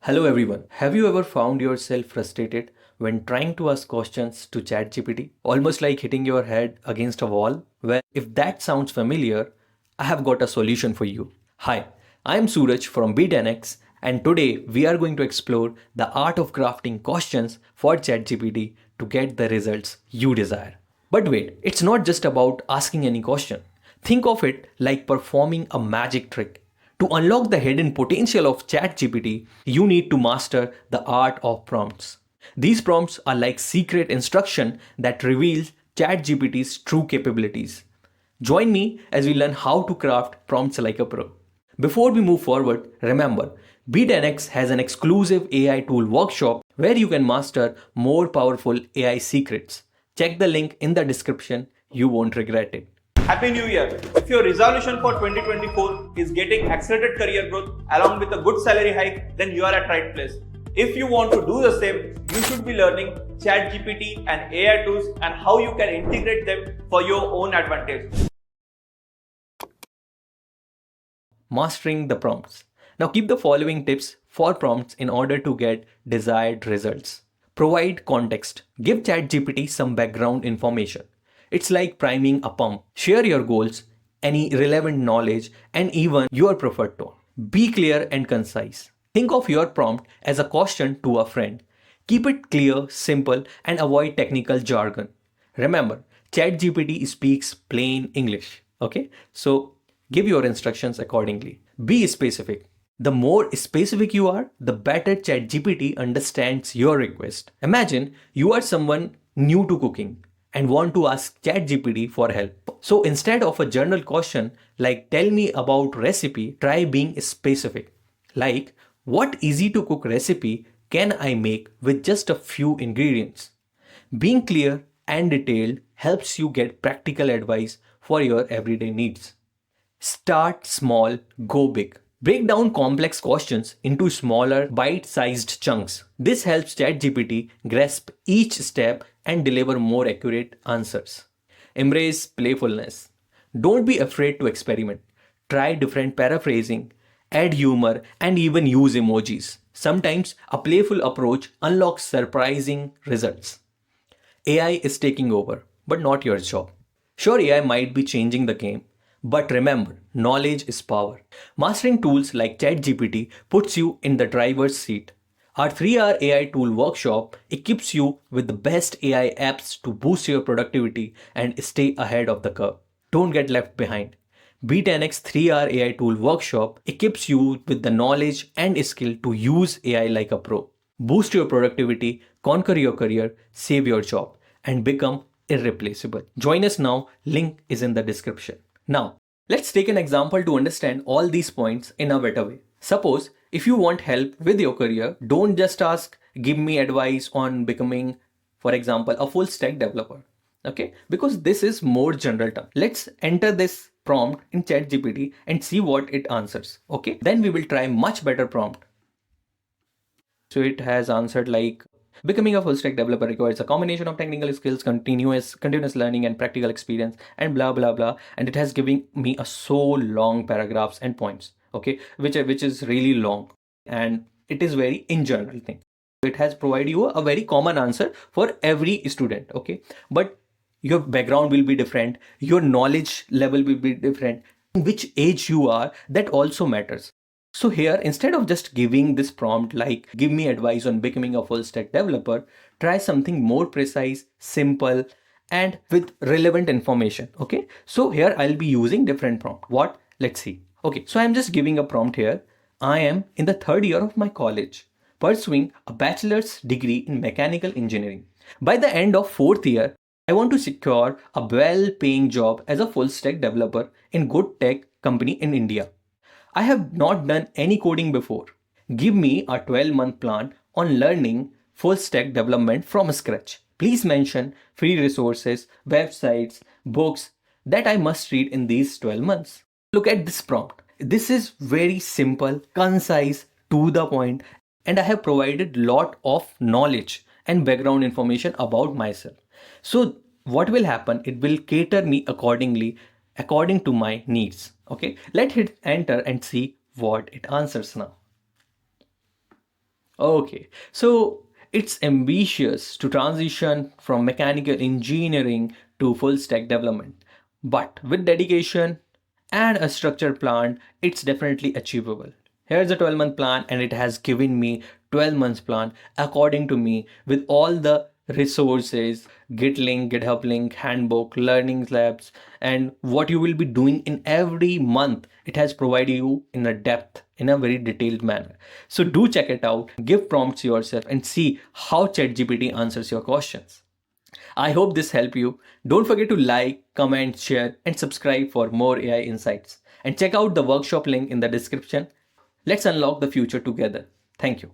Hello everyone. Have you ever found yourself frustrated when trying to ask questions to ChatGPT? Almost like hitting your head against a wall? Well, if that sounds familiar, I have got a solution for you. Hi, I am Suraj from B10X and today we are going to explore the art of crafting questions for ChatGPT to get the results you desire. But wait, it's not just about asking any question. Think of it like performing a magic trick. To unlock the hidden potential of ChatGPT, you need to master the art of prompts. These prompts are like secret instruction that reveals ChatGPT's true capabilities. Join me as we learn how to craft prompts like a pro. Before we move forward, remember, B10X has an exclusive AI tool workshop where you can master more powerful AI secrets. Check the link in the description, you won't regret it. Happy New Year! If your resolution for 2024 is getting accelerated career growth along with a good salary hike, then you are at right place. If you want to do the same, you should be learning ChatGPT and AI tools and how you can integrate them for your own advantage. Mastering the prompts. Now keep the following tips for prompts in order to get desired results. Provide context. Give ChatGPT some background information. It's like priming a pump. Share your goals, any relevant knowledge, and even your preferred tone. Be clear and concise. Think of your prompt as a question to a friend. Keep it clear, simple, and avoid technical jargon. Remember, ChatGPT speaks plain English. Okay? So give your instructions accordingly. Be specific. The more specific you are, the better ChatGPT understands your request. Imagine you are someone new to cooking and want to ask ChatGPT for help. So instead of a general question like tell me about recipe, try being specific. Like what easy to cook recipe can I make with just a few ingredients? Being clear and detailed helps you get practical advice for your everyday needs. Start small, go big. Break down complex questions into smaller, bite sized chunks. This helps ChatGPT grasp each step and deliver more accurate answers. Embrace playfulness. Don't be afraid to experiment. Try different paraphrasing, add humor, and even use emojis. Sometimes a playful approach unlocks surprising results. AI is taking over, but not your job. Sure, AI might be changing the game, but remember, knowledge is power. Mastering tools like ChatGPT puts you in the driver's seat. Our 3-hour AI tool workshop equips you with the best AI apps to boost your productivity and stay ahead of the curve. Don't get left behind. B10X 3-hour AI tool workshop equips you with the knowledge and skill to use AI like a pro. Boost your productivity, conquer your career, save your job, and become irreplaceable. Join us now, link is in the description. Now, let's take an example to understand all these points in a better way. Suppose if you want help with your career, don't just ask, give me advice on becoming, for example, a full stack developer. Okay, because this is more general term. Let's enter this prompt in ChatGPT and see what it answers. Okay, then we will try much better prompt. So it has answered like becoming a full stack developer requires a combination of technical skills, continuous learning and practical experience and blah blah blah. And it has given me a so long paragraphs and points. Okay, which is really long and it is very in general thing. It has provided you a very common answer for every student. Okay, but your background will be different, your knowledge level will be different, which age you are, that also matters. So here, instead of just giving this prompt like give me advice on becoming a full stack developer, try something more precise, simple, and with relevant information. Okay, so here I'll be using different prompt. What? Let's see. Okay, so I'm just giving a prompt here. I am in the third year of my college, pursuing a bachelor's degree in mechanical engineering. By the end of fourth year, I want to secure a well-paying job as a full stack developer in good tech company in India. I have not done any coding before. Give me a 12-month plan on learning full stack development from scratch. Please mention free resources, websites, books that I must read in these 12 months. Look at this prompt. This is very simple, concise, to the point, and I have provided lot of knowledge and background information about myself. So what will happen? It will cater me accordingly according to my needs. Okay, let's hit enter and see what it answers now. Okay, so it's ambitious to transition from mechanical engineering to full stack development. But with dedication and a structured plan, it's definitely achievable. Here's a 12-month plan, and it has given me 12 months plan according to me with all the resources, Git link, GitHub link, handbook, learning labs, and what you will be doing in every month. It has provided you in a depth, in a very detailed manner. So do check it out, give prompts yourself, and see how ChatGPT answers your questions. I hope this helped you. Don't forget to like, comment, share, and subscribe for more AI insights. And check out the workshop link in the description. Let's unlock the future together. Thank you.